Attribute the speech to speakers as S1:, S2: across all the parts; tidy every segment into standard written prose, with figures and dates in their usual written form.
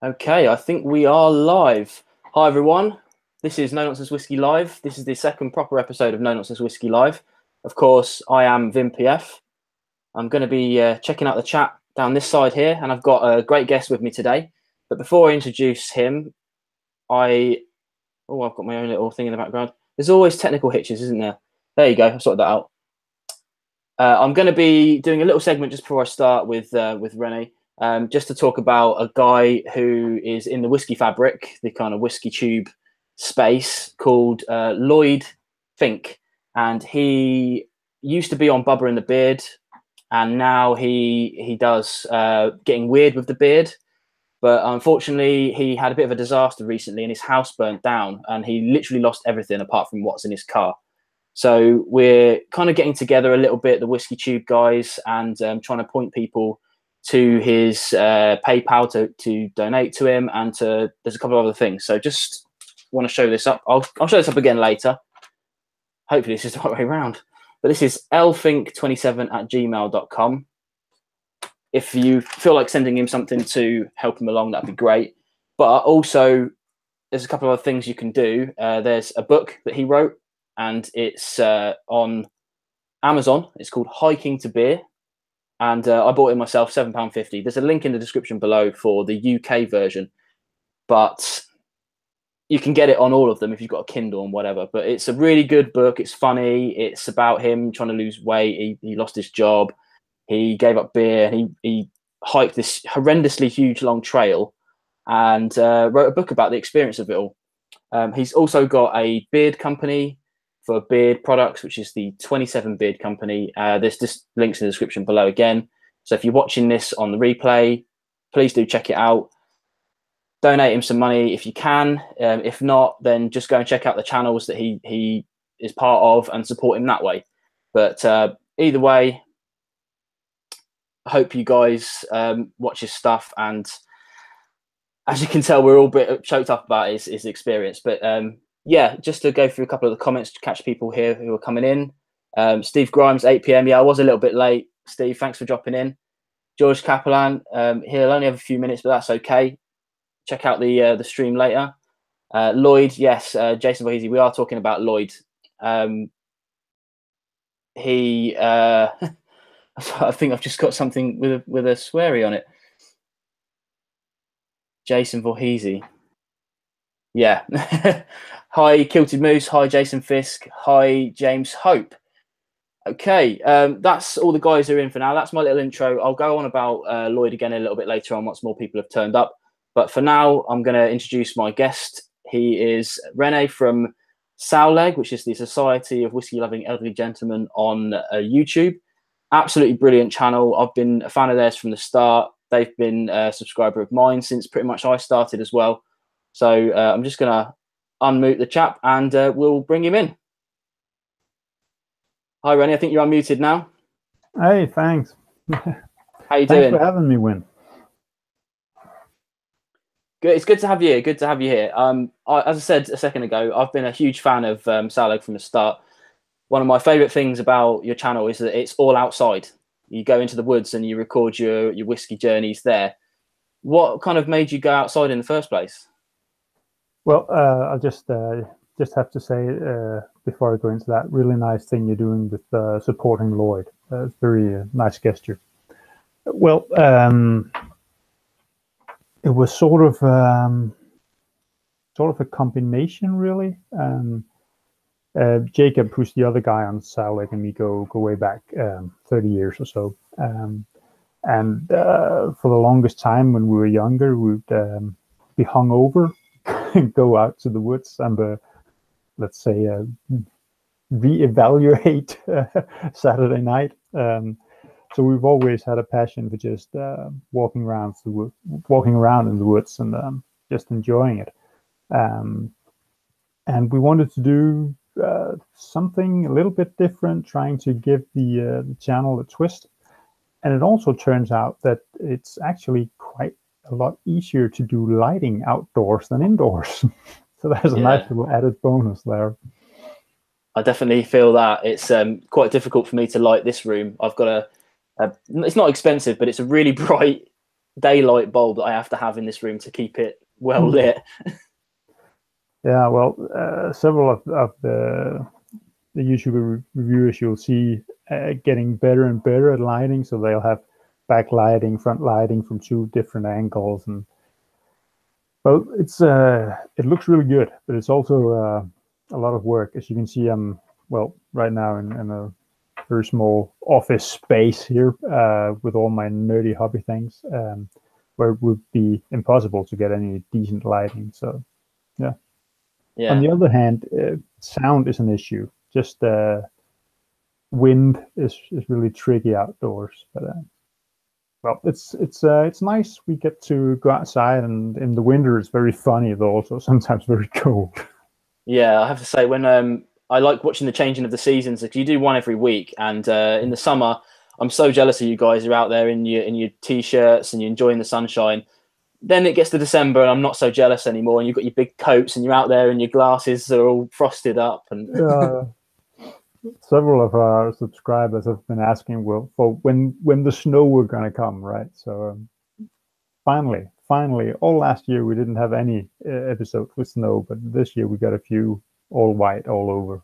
S1: Okay, I think we are live. Hi, everyone. This is No Nonsense Whisky Live. This is the second proper episode of No Nonsense Whisky Live. Of course, I am VimPF. I'm going to be checking out the chat down this side here, and I've got a great guest with me today. But before I introduce him, I've got my own little thing in the background. There's always technical hitches, isn't there? There you go. I've sorted that out. I'm going to be doing a little segment just before I start with Rene. Just to talk about a guy who is in the whiskey fabric, the kind of WhiskyTube space, called Lloyd Fink. And he used to be on Bubba And The Beard, and now he does Getting Weird with the Beard. But unfortunately, he had a bit of a disaster recently and his house burnt down, and he literally lost everything apart from what's in his car. So we're kind of getting together a little bit, the WhiskyTube guys, and trying to point people to his PayPal to donate to him, and there's a couple of other things. So just want to show this up. I'll show this up again later. Hopefully this is the right way around. But this is lfink27@gmail.com. If you feel like sending him something to help him along, that'd be great. But also, there's a couple of other things you can do. There's a book that he wrote, and it's on Amazon. It's called Hiking to Beer. And I bought it myself, £7.50. There's a link in the description below for the UK version, but you can get it on all of them if you've got a Kindle and whatever. But it's a really good book. It's funny. It's about him trying to lose weight. He lost his job. He gave up beer. He hiked this horrendously huge long trail and wrote a book about the experience of it all. He's also got a beard company for beard products, which is the 27 Beard Company. There's just links in the description below again. So if you're watching this on the replay, please do check it out. Donate him some money if you can. If not, then just go and check out the channels that he is part of and support him that way. But either way, I hope you guys watch his stuff. And as you can tell, we're all a bit choked up about his experience. But yeah, just to go through a couple of the comments to catch people here who are coming in. Steve Grimes, 8 p.m. Yeah, I was a little bit late. Steve, thanks for dropping in. George Capellan, he'll only have a few minutes, but that's okay. Check out the stream later. Lloyd, yes, Jason Voorhees, we are talking about Lloyd. He, I think I've just got something with a sweary on it. Jason Voorhees. Yeah. Hi, Kilted Moose. Hi, Jason Fisk. Hi, James Hope. Okay, that's all the guys who are in for now. That's my little intro. I'll go on about Lloyd again a little bit later on once more people have turned up. But for now, I'm going to introduce my guest. He is Rene from SOWLEG, which is the Society of Whiskey-Loving Elderly Gentlemen on YouTube. Absolutely brilliant channel. I've been a fan of theirs from the start. They've been a subscriber of mine since pretty much I started as well. So I'm just going to unmute the chap and we'll bring him in. Hi, Rene. I think you're unmuted now.
S2: Hey, thanks.
S1: How you doing?
S2: Thanks for having me, Win.
S1: Good. It's good to have you. Good to have you here. As I said a second ago, I've been a huge fan of SOWLEG from the start. One of my favourite things about your channel is that it's all outside. You go into the woods and you record your whiskey journeys there. What kind of made you go outside in the first place?
S2: Well, I'll just have to say before I go into that, really nice thing you're doing with supporting Lloyd. It's very nice gesture. Well, it was sort of a combination, really. Jacob, who's the other guy on SOWLEG, and me go way back 30 years or so. And for the longest time when we were younger, we'd be hungover and go out to the woods and, let's say, reevaluate Saturday night. So we've always had a passion for just walking around in the woods and just enjoying it. And we wanted to do something a little bit different, trying to give the channel a twist. And it also turns out that it's actually quite a lot easier to do lighting outdoors than indoors. So there's a nice little added bonus there.
S1: I definitely feel that. It's quite difficult for me to light this room. I've got it's not expensive, but it's a really bright daylight bulb that I have to have in this room to keep it well lit.
S2: Yeah, well, several of the YouTuber reviewers you'll see getting better and better at lighting, so they'll have backlighting, front lighting from 2 different angles, and well, it looks really good, but it's also a lot of work. As you can see, I'm right now in a very small office space here with all my nerdy hobby things, where it would be impossible to get any decent lighting. So, yeah. On the other hand, sound is an issue. Just wind is really tricky outdoors. But well, it's nice. We get to go outside, and in the winter it's very funny, though also sometimes very cold.
S1: Yeah, I have to say, when I like watching the changing of the seasons, because you do one every week, and in the summer I'm so jealous of you guys who are out there in your t-shirts and you're enjoying the sunshine. Then it gets to December and I'm not so jealous anymore, and you've got your big coats and you're out there and your glasses are all frosted up. And
S2: several of our subscribers have been asking, well, for when the snow were going to come, right? So finally, all last year we didn't have any episodes with snow, but this year we got a few all white all over.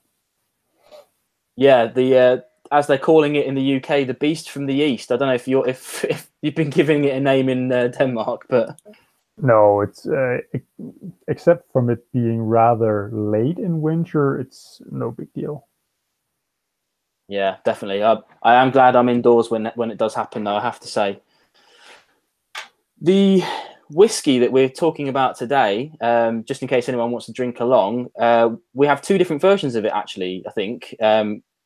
S1: Yeah, the as they're calling it in the UK, the beast from the east. I don't know if you've been giving it a name in Denmark, but
S2: no, it's except from it being rather late in winter, it's no big deal.
S1: Yeah, definitely. I am glad I'm indoors when it does happen, though, I have to say. The whiskey that we're talking about today, just in case anyone wants to drink along, we have 2 different versions of it, actually, I think.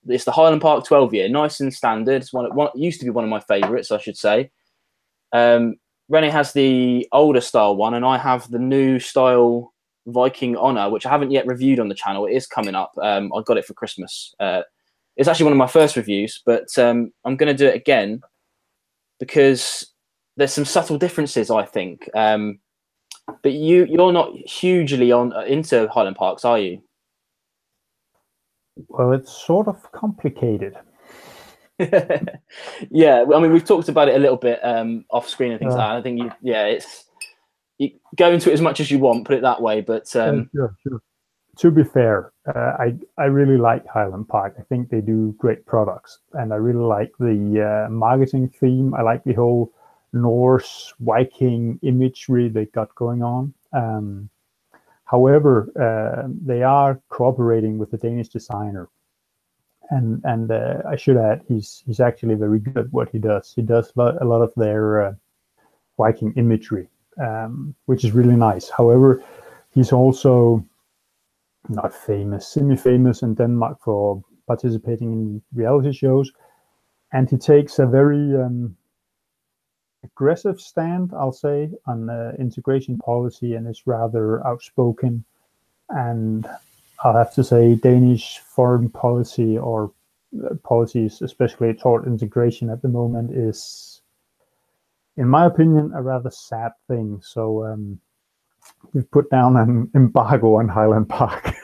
S1: It's the Highland Park 12-year, nice and standard. It's one used to be one of my favourites, I should say. Rene has the older style one, and I have the new style Viking Honor, which I haven't yet reviewed on the channel. It is coming up. I got it for Christmas. It's actually one of my first reviews, but I'm going to do it again because there's some subtle differences, I think. But you're not hugely into Highland Parks, are you?
S2: Well, it's sort of complicated.
S1: Yeah, I mean, we've talked about it a little bit off screen and things like that. I think you go into it as much as you want, put it that way. But
S2: sure. To be fair, I really like Highland Park. I think they do great products, and I really like the marketing theme. I like the whole Norse Viking imagery they got going on. However, they are cooperating with the Danish designer, and I should add, he's actually very good at what he does. He does a lot of their Viking imagery, which is really nice. However, he's also not famous, semi-famous in Denmark for participating in reality shows, and he takes a very aggressive stand, I'll say, on integration policy, and is rather outspoken. And I'll have to say, Danish foreign policy or policies, especially toward integration at the moment, is, in my opinion, a rather sad thing. So we've put down an embargo on Highland Park.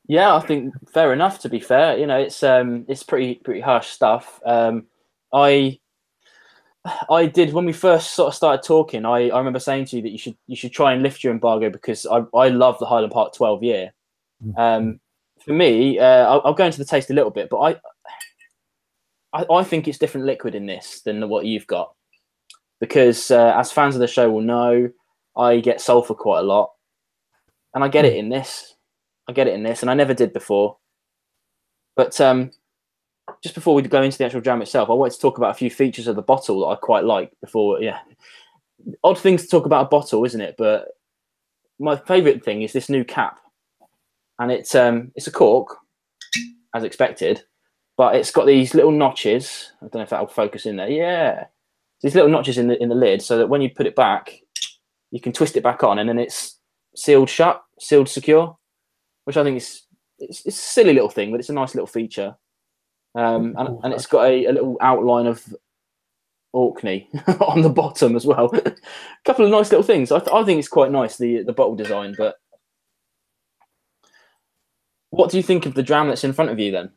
S1: Yeah, I think fair enough. To be fair, it's pretty harsh stuff. I did, when we first sort of started talking, I remember saying to you that you should try and lift your embargo, because I love the Highland Park 12-year. For me, I'll go into the taste a little bit, but I think it's different liquid in this than what you've got, because as fans of the show will know, I get sulfur quite a lot, and I get it in this. And I never did before. But just before we go into the actual dram itself, I wanted to talk about a few features of the bottle that I quite like before. Yeah, odd things to talk about a bottle, isn't it? But my favourite thing is this new cap, and it's a cork, as expected, but it's got these little notches. I don't know if that'll focus in there. Yeah, these little notches in the lid, so that when you put it back, you can twist it back on, and then it's sealed shut, sealed secure, which I think it's a silly little thing, but it's a nice little feature. And it's got a little outline of Orkney on the bottom as well. A couple of nice little things. I think it's quite nice, the bottle design. But what do you think of the dram that's in front of you then?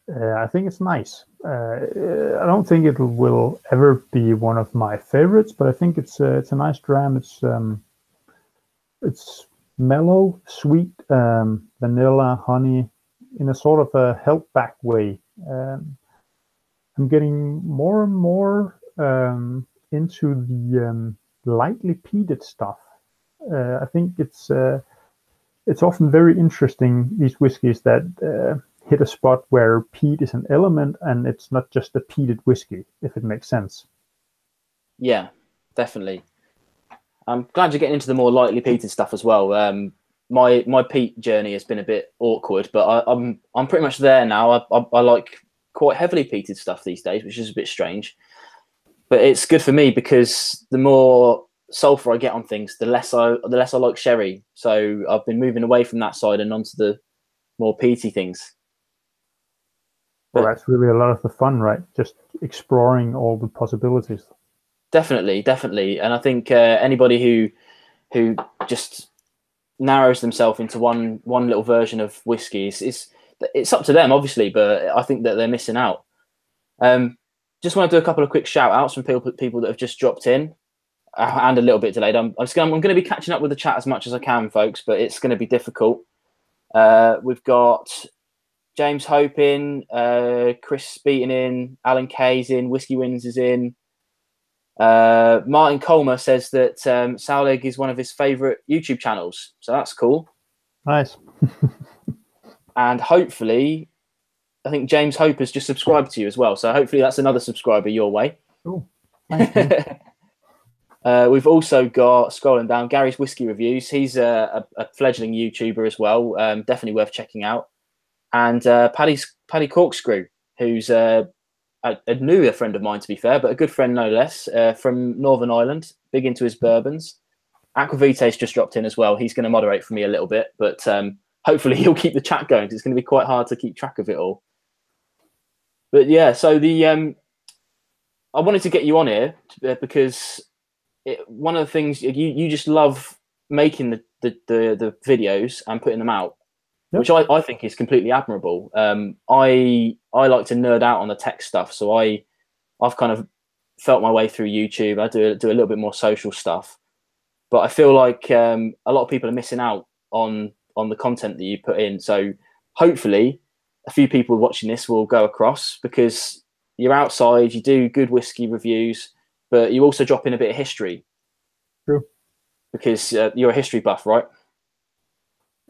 S2: I think it's nice. I don't think it will ever be one of my favorites, but I think it's a nice dram. It's mellow, sweet, vanilla, honey, in a sort of a held back way. I'm getting more and more into the lightly peated stuff. I think it's often very interesting, these whiskies that hit a spot where peat is an element and it's not just a peated whiskey, if it makes sense.
S1: Yeah, definitely. I'm glad you're getting into the more lightly peated stuff as well. My peat journey has been a bit awkward, but I'm pretty much there now. I like quite heavily peated stuff these days, which is a bit strange. But it's good for me because the more sulfur I get on things, the less I like sherry. So I've been moving away from that side and onto the more peaty things.
S2: Well, that's really a lot of the fun, right? Just exploring all the possibilities.
S1: Definitely. And I think anybody who just narrows themselves into one little version of whiskey it's up to them, obviously, but I think that they're missing out. Just want to do a couple of quick shout outs from people that have just dropped in and a little bit delayed. I'm going to be catching up with the chat as much as I can, folks, but it's going to be difficult. We've got James Hope in, Chris Beaton in, Alan Kay's in, Whiskey Wins is in. Martin Colmer says that SOWLEG is one of his favourite YouTube channels, so that's cool.
S2: Nice.
S1: And hopefully, I think James Hope has just subscribed to you as well, so hopefully that's another subscriber your way.
S2: Cool. Thank you.
S1: We've also got, scrolling down, Gary's Whiskey Reviews. He's a fledgling YouTuber as well, definitely worth checking out. And Paddy Corkscrew, who's a newer friend of mine, to be fair, but a good friend no less, from Northern Ireland, big into his bourbons. Aquavite's just dropped in as well. He's going to moderate for me a little bit, but hopefully he'll keep the chat going because it's going to be quite hard to keep track of it all. But yeah, so I wanted to get you on here because one of the things you just love making the videos and putting them out. Yep. Which I think is completely admirable. I like to nerd out on the tech stuff, so I've kind of felt my way through YouTube. I do a little bit more social stuff, but I feel like a lot of people are missing out on the content that you put in. So hopefully, a few people watching this will go across because you're outside, you do good whiskey reviews, but you also drop in a bit of history.
S2: True.
S1: Because you're a history buff, right?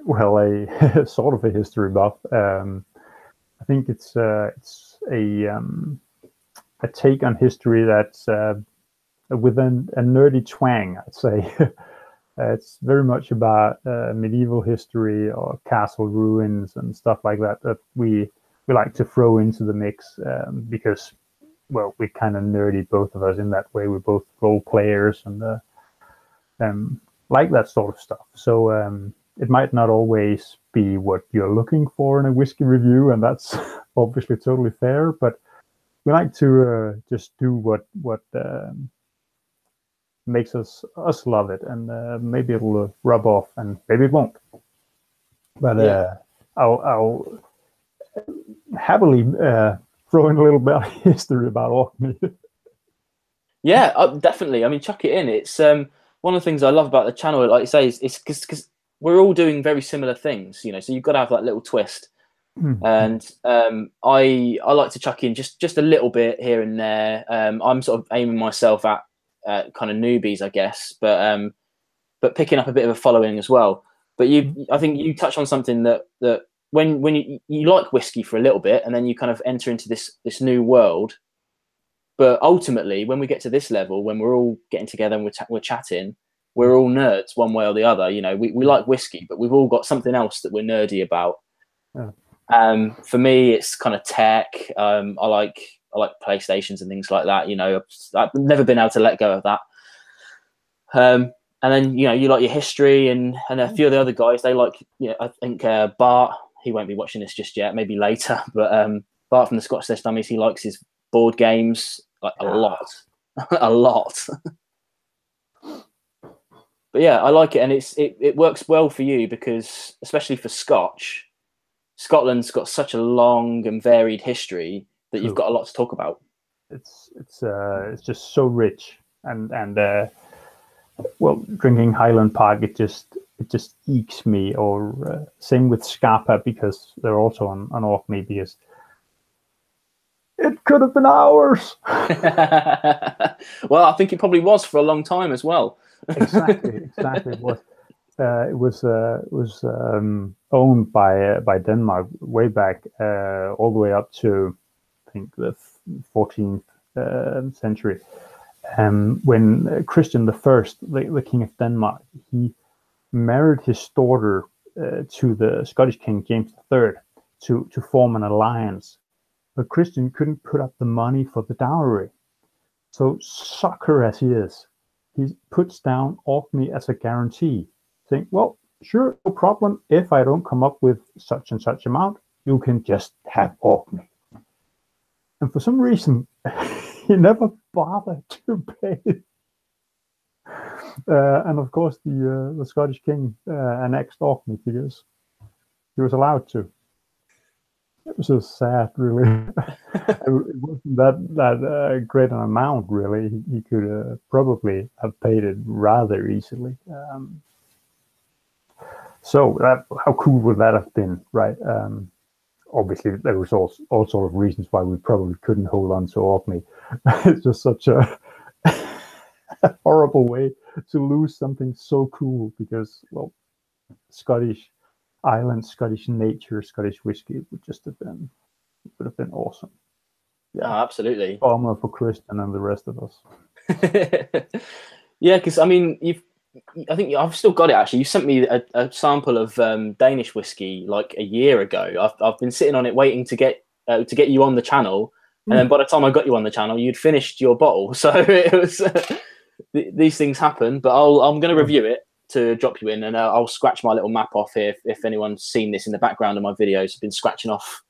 S2: Well, a sort of a history buff. I think it's a take on history that's with a nerdy twang, I'd say. It's very much about medieval history or castle ruins and stuff like that we like to throw into the mix because, well, we're kind of nerdy, both of us, in that way. We're both role players and like that sort of stuff. So it might not always be what you're looking for in a whiskey review, and that's obviously totally fair, but we like to just do what makes us love it, and maybe it'll rub off and maybe it won't. But yeah. I'll happily throw in a little bit of history about Orkney.
S1: Yeah, definitely. I mean, chuck it in. It's one of the things I love about the channel, like you say, is because we're all doing very similar things, you know, so you've got to have that little twist. And I like to chuck in just a little bit here and there. I'm sort of aiming myself at kind of newbies, I guess, but picking up a bit of a following as well. But I think you touch on something that when you like whiskey for a little bit, and then you kind of enter into this new world. But ultimately, when we get to this level, when we're all getting together and we're chatting, we're all nerds one way or the other. You know, we like whiskey, but we've all got something else that we're nerdy about. Yeah. For me, it's kind of tech. I like PlayStations and things like that. You know, I've never been able to let go of that. And then, you know, you like your history, and a few of the other guys, they like, you know, I think Bart, he won't be watching this just yet, maybe later, but Bart from the Scotch Test Dummies, he likes his board games like a lot. A lot. But yeah, I like it, and it works well for you because, especially for Scotch, Scotland's got such a long and varied history that you've got a lot to talk about.
S2: It's just so rich, and well, drinking Highland Park, it just ekes me. Or same with Scapa, because they're also on Orkney, because it could have been ours.
S1: Well, I think it probably was for a long time as well.
S2: Exactly. It was owned by Denmark way back, all the way up to, I think, the 14th century. When Christian I, the King of Denmark, he married his daughter to the Scottish King James III to form an alliance. But Christian couldn't put up the money for the dowry. So, sucker as he is, he puts down Orkney as a guarantee, saying, well, sure, no problem. If I don't come up with such and such amount, you can just have Orkney. And for some reason, he never bothered to pay. And of course, the Scottish king annexed Orkney because he was allowed to. It was so sad, really. It wasn't that great an amount, really. He could probably have paid it rather easily. So how cool would that have been, right? Obviously, there was all sort of reasons why we probably couldn't hold on to Orkney. It's just such a horrible way to lose something so cool, because, well, Scottish island, Scottish nature, Scottish whiskey would have been awesome.
S1: Yeah, oh, absolutely.
S2: Bummer for Christian and the rest of us.
S1: Yeah, because I mean, I think I've still got it. Actually, you sent me a sample of Danish whiskey like a year ago. I've been sitting on it waiting to get you on the channel, and then by the time I got you on the channel, you'd finished your bottle. So it was these things happen. But I'm going to review it to drop you in, and I'll scratch my little map off here if anyone's seen this in the background of my videos. I've been scratching off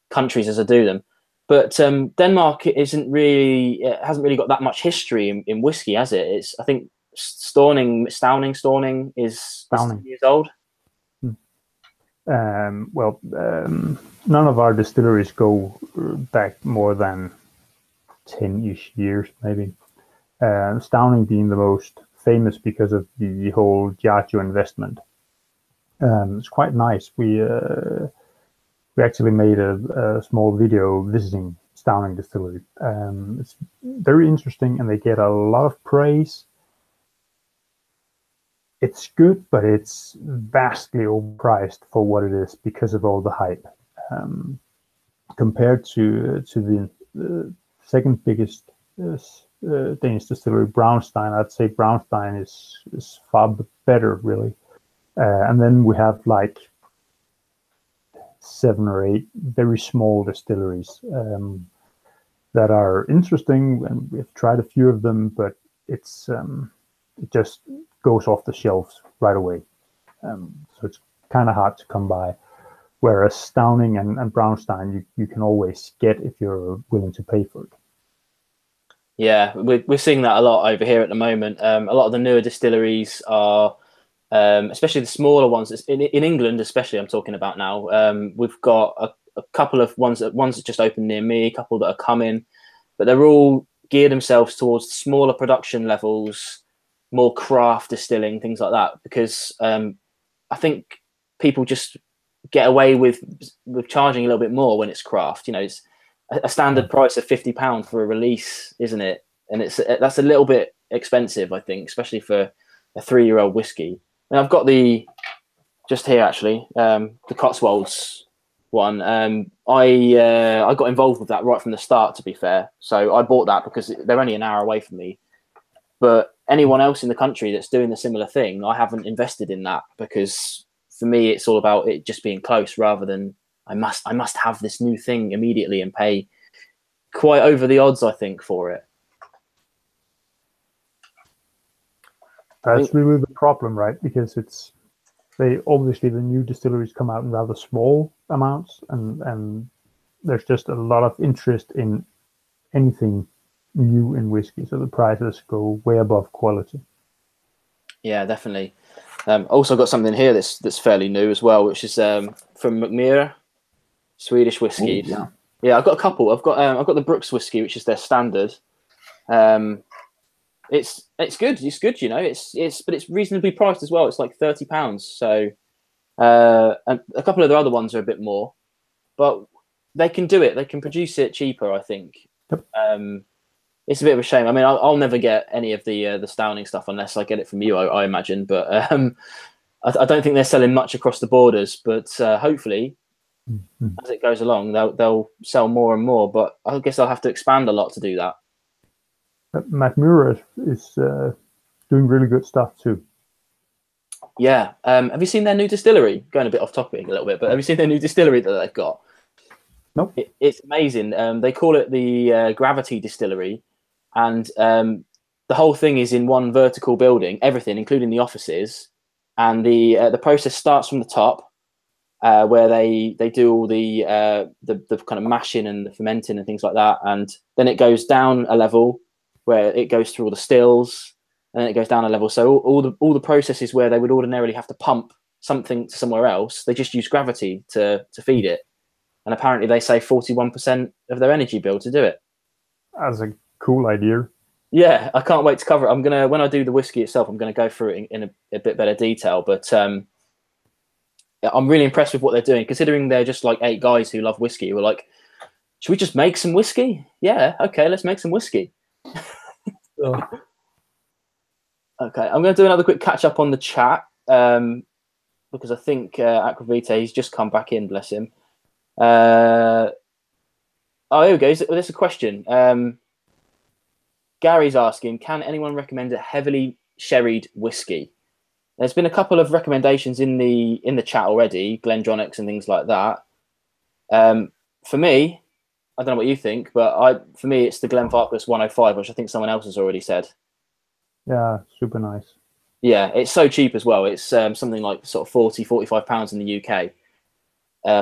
S1: countries as I do them. But Denmark hasn't really got that much history in whiskey, has it? It's, I think, Stauning is 10 years old.
S2: Well, none of our distilleries go back more than 10-ish years, maybe. Stauning being the most famous because of the whole Diageo investment. It's quite nice. We actually made a small video visiting Stauning Distillery. It's very interesting, and they get a lot of praise. It's good, but it's vastly overpriced for what it is because of all the hype. Compared to the second biggest Danish distillery, Braunstein, I'd say Braunstein is far better, really. And then we have like 7 or 8 very small distilleries that are interesting, and we've tried a few of them, but it just goes off the shelves right away. So it's kind of hard to come by. Whereas Stauning and Braunstein, you can always get if you're willing to pay for it.
S1: Yeah, we're seeing that a lot over here at the moment. A lot of the newer distilleries are, especially the smaller ones in England, especially I'm talking about now. We've got a couple of ones that just opened near me, a couple that are coming, but they're all geared themselves towards smaller production levels, more craft distilling, things like that. Because I think people just get away with charging a little bit more when it's craft. You know, it's a standard price of £50 for a release, isn't it? And that's a little bit expensive, I think, especially for a 3-year-old whiskey. And I've got just here actually, the Cotswolds one. I got involved with that right from the start, to be fair. So I bought that because they're only an hour away from me. But anyone else in the country that's doing a similar thing, I haven't invested in that, because for me it's all about it just being close rather than I must have this new thing immediately and pay quite over the odds, I think, for it.
S2: That's really the problem, right? Because obviously the new distilleries come out in rather small amounts, and there's just a lot of interest in anything new in whiskey, so the prices go way above quality.
S1: Yeah, definitely. Also got something here that's fairly new as well, which is from Memoir, Swedish whiskies.
S2: Yeah.
S1: Yeah, I've got a couple. I've got the Brooks whiskey, which is their standard. It's good. It's good, you know. But it's reasonably priced as well. It's like £30. So, and a couple of the other ones are a bit more, but they can do it. They can produce it cheaper, I think.
S2: Yep.
S1: It's a bit of a shame. I mean, I'll never get any of the Stowning stuff unless I get it from you, I imagine. But I don't think they're selling much across the borders. But hopefully, as it goes along, they'll sell more and more. But I guess I'll have to expand a lot to do that.
S2: Memoir is doing really good stuff too.
S1: Yeah. Have you seen their new distillery? Going a bit off topic a little bit, but have you seen their new distillery that they've got?
S2: Nope.
S1: It's amazing. They call it the Gravity Distillery, and the whole thing is in one vertical building, everything, including the offices. And the process starts from the top, where they do all the kind of mashing and the fermenting and things like that, and then it goes down a level where it goes through all the stills, and then it goes down a level. So all the processes where they would ordinarily have to pump something to somewhere else, they just use gravity to feed it. And apparently they save 41% of their energy bill to do it.
S2: That's a cool idea.
S1: Yeah, I can't wait to cover it. When I do the whiskey itself, I'm going to go through it in a bit better detail. But I'm really impressed with what they're doing, considering they're just like 8 guys who love whiskey. We're like, should we just make some whiskey? Yeah, okay, let's make some whiskey. Okay, I'm going to do another quick catch up on the chat because I think Aquavita, he's just come back in, bless him. Here we go. There's a question. Gary's asking, can anyone recommend a heavily sherried whiskey? There's been a couple of recommendations in the chat already, Glendronachs and things like that. For me, I don't know what you think, but for me, it's the Glenfarclas 105, which I think someone else has already said.
S2: Yeah, super nice.
S1: Yeah, it's so cheap as well. It's something like sort of 40, 45 pounds in the UK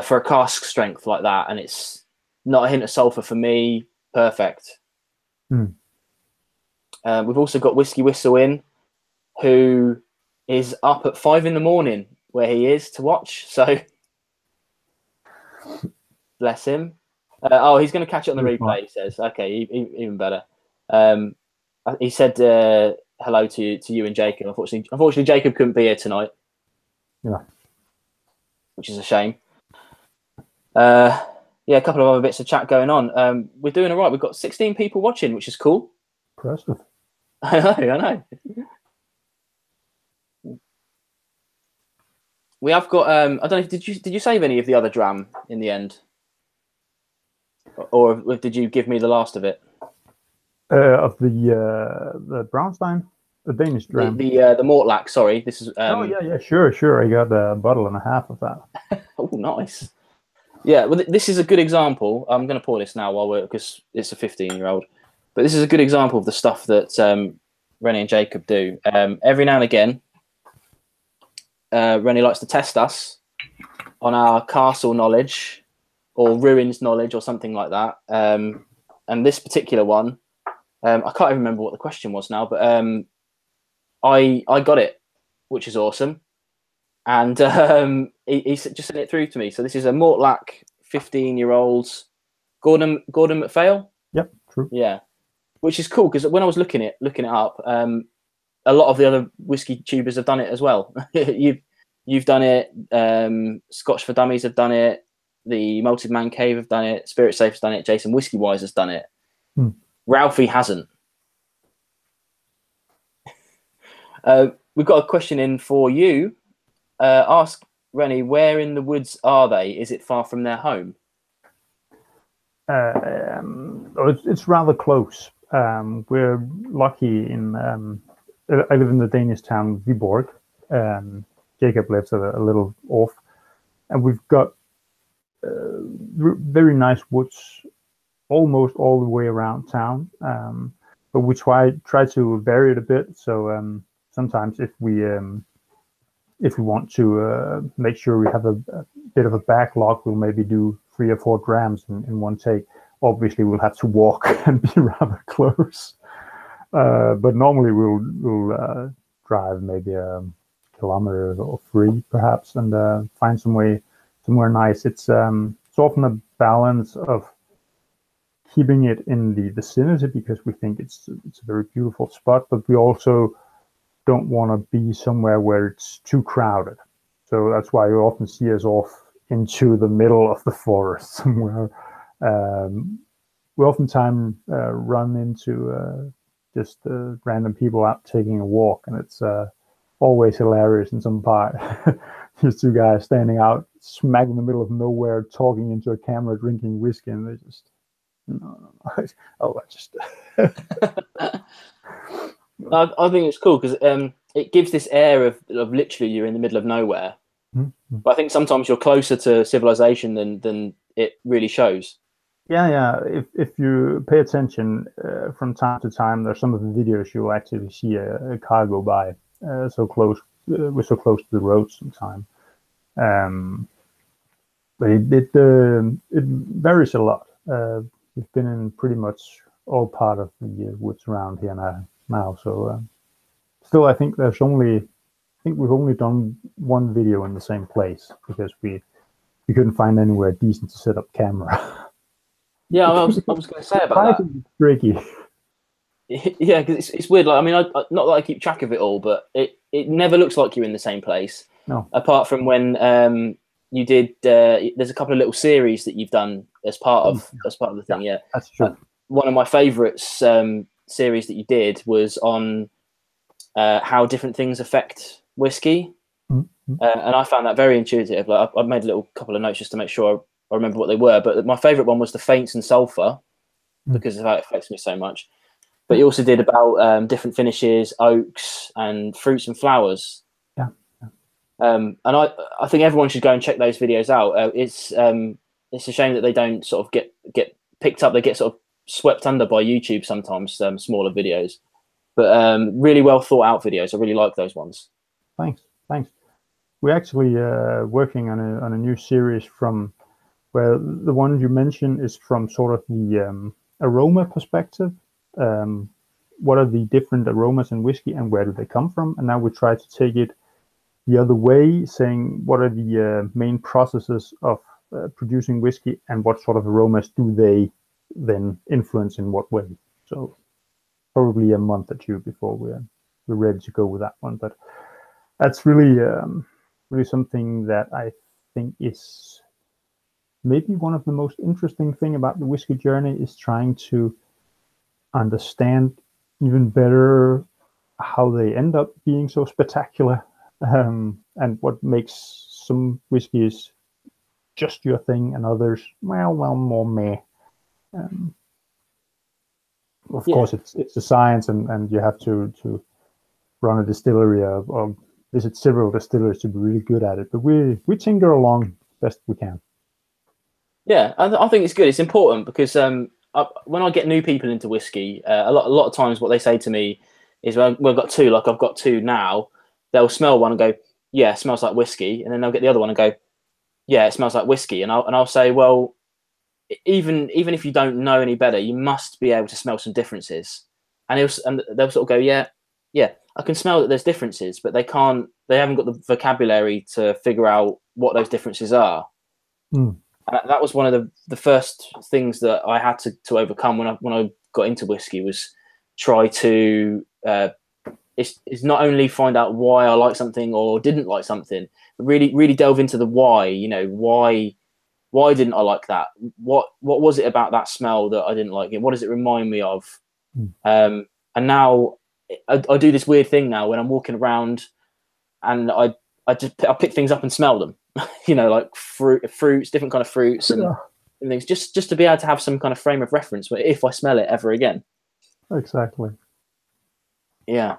S1: for a cask strength like that, and it's not a hint of sulfur for me. Perfect. We've also got Whiskey Whistle in, who is up at 5 a.m, where he is to watch. So bless him. He's going to catch it on the replay. He says, "Okay, even better." He said hello to you and Jacob. Unfortunately, Jacob couldn't be here tonight.
S2: Yeah,
S1: which is a shame. Yeah, a couple of other bits of chat going on. We're doing all right. We've got 16 people watching, which is cool.
S2: Impressive.
S1: I know. We have got. I don't know. Did you save any of the other dram in the end, or did you give me the last of it?
S2: Of the Brownstein, the Danish dram.
S1: The Mortlach. Sorry, this is.
S2: Oh yeah, sure. I got a bottle and a half of that.
S1: Oh, nice. Yeah, well, this is a good example. I'm going to pour this now because it's a 15-year-old. But this is a good example of the stuff that Rene and Jacob do. Every now and again, Rene likes to test us on our castle knowledge or ruins knowledge or something like that. And this particular one, I can't even remember what the question was now, but I got it, which is awesome. And he just sent it through to me. So this is a Mortlach 15-year-old Gordon MacPhail.
S2: Yep, true.
S1: Yeah, which is cool because when I was looking it up, a lot of the other whiskey tubers have done it as well. You've done it. Scotch for Dummies have done it. The Malted Man Cave have done it. Spirit Safe has done it. Jason Whiskey-Wise has done it. Ralphie hasn't. We've got a question in for you. Ask Rene, where in the woods are they? Is it far from their home?
S2: It's rather close. We're lucky in. I live in the Danish town Viborg. Jacob lives a little off, and we've got very nice woods almost all the way around town. But we try to vary it a bit. So sometimes if we want to make sure we have a bit of a backlog, we'll maybe do 3 or 4 drams in one take. Obviously, we'll have to walk and be rather close. But normally we'll drive maybe kilometer or 3 perhaps, and find somewhere nice. It's often a balance of keeping it in the vicinity because we think it's a very beautiful spot, but we also don't want to be somewhere where it's too crowded. So that's why you often see us off into the middle of the forest somewhere. We oftentimes run into just random people out taking a walk, and it's always hilarious in some part. These two guys standing out smack in the middle of nowhere talking into a camera, drinking whiskey, and they just no. Oh, I just
S1: I think it's cool because it gives this air of literally you're in the middle of nowhere.
S2: Mm-hmm.
S1: But I think sometimes you're closer to civilization than it really shows.
S2: Yeah. If you pay attention from time to time, there's some of the videos you'll actually see a car go by so close. We're so close to the road sometimes. But it varies a lot. We've been in pretty much all part of the woods around here now. So still, I think we've only done one video in the same place because we couldn't find anywhere decent to set up camera.
S1: Yeah, I was going to say about that.
S2: Tricky.
S1: Yeah, because it's weird. Like, I mean, not that I keep track of it all, but it never looks like you're in the same place.
S2: No.
S1: Apart from when you did. There's a couple of little series that you've done as part of the thing. Yeah,
S2: that's true.
S1: One of my favourites series that you did was on how different things affect whiskey,
S2: mm-hmm.
S1: And I found that very intuitive. Like I've made a couple of notes just to make sure I remember what they were. But my favourite one was the faints and sulphur because of how it affects me so much. But you also did about different finishes, oaks, and fruits and flowers.
S2: Yeah.
S1: And I think everyone should go and check those videos out. It's a shame that they don't sort of get picked up. They get sort of swept under by YouTube sometimes. Smaller videos, but really well thought out videos. I really like those ones.
S2: Thanks. We're actually working on a new series from where the one you mentioned is from sort of the aroma perspective. What are the different aromas in whiskey and where do they come from? And now we try to take it the other way, saying what are the main processes of producing whiskey and what sort of aromas do they then influence in what way. So probably a month or two before we're ready to go with that one. But that's really something that I think is maybe one of the most interesting thing about the whiskey journey is trying to understand even better how they end up being so spectacular, and what makes some whiskeys just your thing and others more meh. Of course, it's a science, and you have to run a distillery or visit several distilleries to be really good at it. But we tinker along best we can. Yeah,
S1: I think it's good. It's important because when I get new people into whiskey, a lot of times what they say to me is, well, we've got two, like I've got two now. They'll smell one and go, yeah, it smells like whiskey. And then they'll get the other one and go, yeah, it smells like whiskey. And I'll say, well, even if you don't know any better, you must be able to smell some differences. And they'll sort of go, yeah, I can smell that there's differences, but they haven't got the vocabulary to figure out what those differences are.
S2: Mm.
S1: And that was one of the first things that I had to overcome when I got into whiskey, was try to is not only find out why I like something or didn't like something, but really delve into the why. You know, why didn't I like that? What was it about that smell that I didn't like it? What does it remind me of?
S2: Mm.
S1: And now I do this weird thing now when I'm walking around, and I pick things up and smell them. You know, like fruits, different kind of fruits and things, just to be able to have some kind of frame of reference where if I smell it ever again.
S2: Exactly.
S1: Yeah.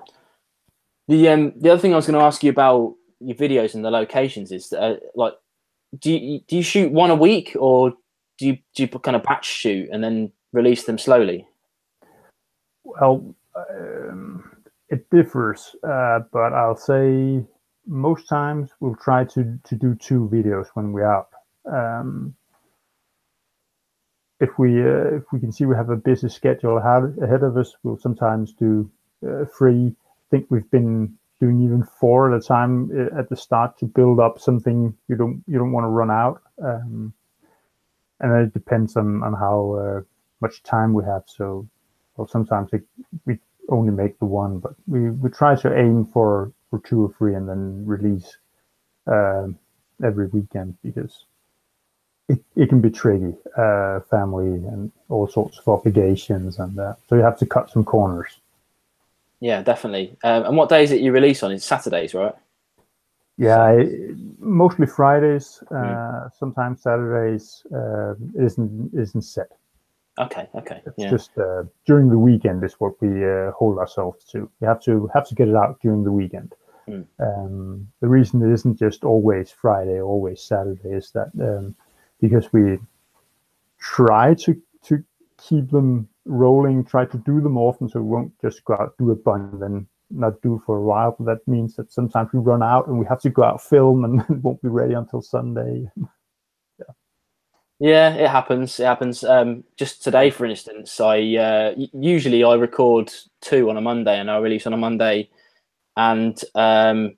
S1: The other thing I was going to ask you about your videos and the locations is like, do you shoot one a week, or do you kind of batch shoot and then release them slowly?
S2: Well, it differs, but I'll say most times we'll try to do 2 videos when we're out. If we can see we have a busy schedule ahead of us, we'll sometimes do 3. I think we've been doing even 4 at a time at the start to build up something you don't want to run out. And then it depends on how much time we have. So, well, sometimes we only make the 1, but we try to aim for 2 or 3 and then release every weekend, because it can be tricky, family and all sorts of obligations, and so you have to cut some corners.
S1: Yeah, definitely. And what days that you release on? It's Saturdays, right?
S2: Yeah, mostly Fridays. Sometimes Saturdays. It isn't set.
S1: Okay.
S2: It's just during the weekend is what we hold ourselves to. You have to get it out during the weekend. The reason it isn't just always Friday, always Saturday, is that because we try to keep them rolling, try to do them often, so we won't just go out, do a bunch, and then not do for a while. But that means that sometimes we run out and we have to go out film, and it won't be ready until Sunday.
S1: Yeah, it happens. Just today, for instance, I usually I record 2 on a Monday, and I release on a Monday and a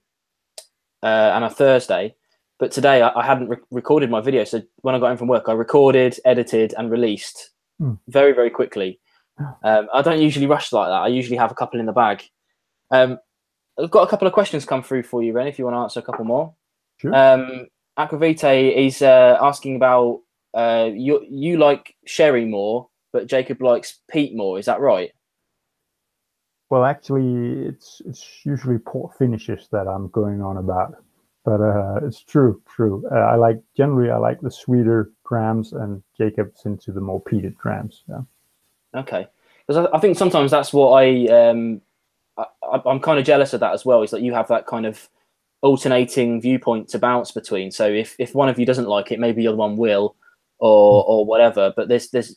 S1: Thursday. But today I hadn't recorded my video, so when I got in from work, I recorded, edited, and released very, very quickly. I don't usually rush like that. I usually have a couple in the bag. I've got a couple of questions come through for you, Ren, if you want to answer a couple more.
S2: Sure.
S1: Aquavite is asking about you like sherry more, but Jacob likes peat more. Is that right?
S2: Well, actually, it's usually port finishes that I'm going on about, but it's true. I like the sweeter drams, and Jacob's into the more peated drams. Yeah.
S1: Okay, because I think sometimes that's what I'm kind of jealous of that as well. Is that you have that kind of alternating viewpoint to bounce between. So if one of you doesn't like it, maybe the other one will, or whatever. But there's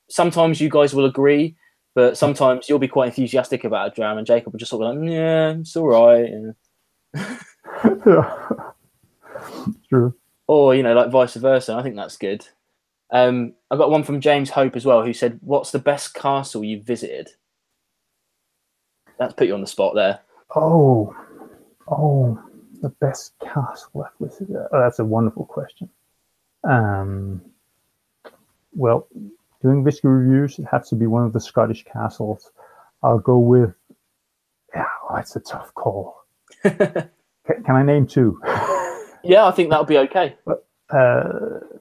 S1: sometimes you guys will agree, but sometimes you'll be quite enthusiastic about a dram, and Jacob will just sort of like, yeah, it's all right. Yeah.
S2: Yeah. True.
S1: Or like vice versa. I think that's good. I got one from James Hope as well, who said, "What's the best castle you've visited?" That's put you on the spot there.
S2: Oh, the best castle I've visited. Oh, that's a wonderful question. Well, doing whiskey reviews, it has to be one of the Scottish castles. I'll go with. Yeah, it's a tough call. Can I name 2?
S1: Yeah, I think that'll be okay.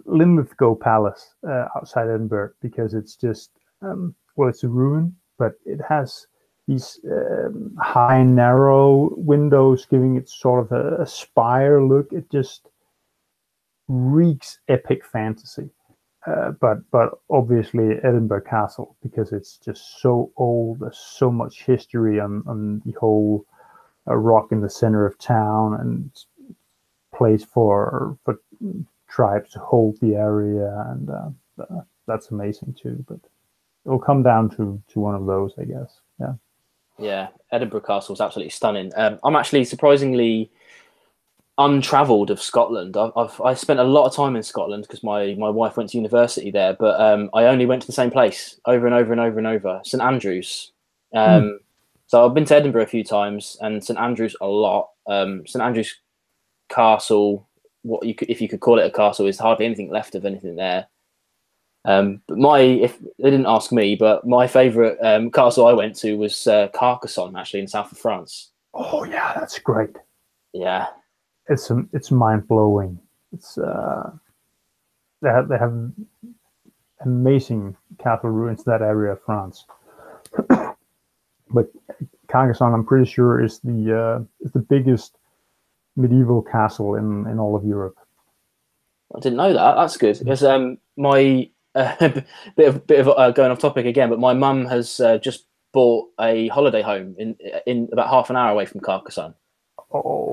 S2: Linlithgow Palace outside Edinburgh, because it's just it's a ruin, but it has these high, narrow windows, giving it sort of a spire look. It just reeks epic fantasy. But obviously Edinburgh Castle, because it's just so old. There's so much history on the whole rock in the center of town, and place for tribes to hold the area, and that's amazing too. But it'll come down to one of those, I guess.
S1: Yeah, Edinburgh Castle is absolutely stunning. I'm actually surprisingly untravelled of Scotland. I spent a lot of time in Scotland because my wife went to university there, but I only went to the same place over and over and over and over, St Andrews. So I've been to Edinburgh a few times, and St Andrews a lot. St Andrews Castle, if you could call it a castle, is hardly anything left of anything there. But if they didn't ask me, but my favourite castle I went to was Carcassonne, actually in south of France.
S2: Oh yeah, that's great.
S1: Yeah,
S2: it's mind blowing. It's they have amazing castle ruins in that area of France. But Carcassonne, I'm pretty sure, is the biggest medieval castle in all of Europe.
S1: I didn't know that. That's good, because my bit of going off topic again, but my mum has just bought a holiday home in about half an hour away from Carcassonne.
S2: Oh,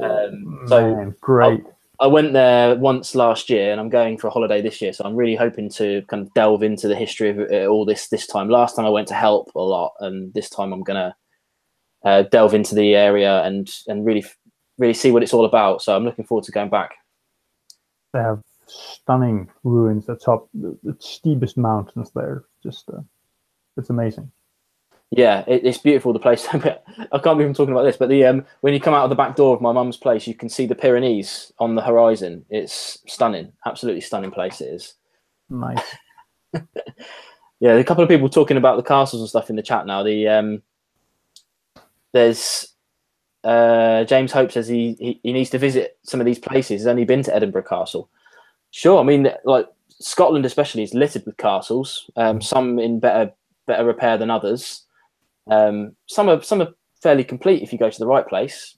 S1: so
S2: man, great!
S1: I went there once last year, and I'm going for a holiday this year. So I'm really hoping to kind of delve into the history of it all this time. Last time I went to help a lot, and this time I'm gonna delve into the area and really see what it's all about. So I'm looking forward to going back.
S2: They have stunning ruins atop the steepest mountains there. Just it's amazing.
S1: Yeah, it's beautiful, the place. I can't believe I'm talking about this, but the when you come out of the back door of my mum's place, you can see the Pyrenees on the horizon. It's stunning, absolutely stunning place it is.
S2: Nice.
S1: Yeah, a couple of people talking about the castles and stuff in the chat now. There's James Hope says he needs to visit some of these places. He's only been to Edinburgh Castle. Sure, I mean, like Scotland especially is littered with castles. Some in better repair than others. Some are fairly complete if you go to the right place,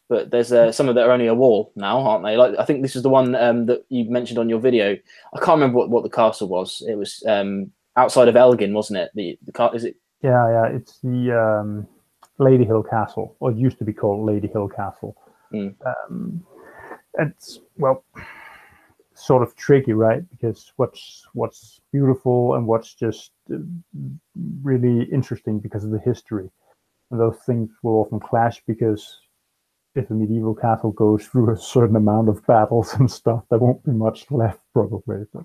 S1: but there's some of that are only a wall now, aren't they? Like I think this is the one that you mentioned on your video. I can't remember what the castle was. It was outside of Elgin, wasn't it? The is it?
S2: Yeah, it's the Lady Hill Castle, or it used to be called Lady Hill Castle. It's sort of tricky, right? Because what's beautiful and what's just really interesting because of the history, and those things will often clash, because if a medieval castle goes through a certain amount of battles and stuff, there won't be much left probably, but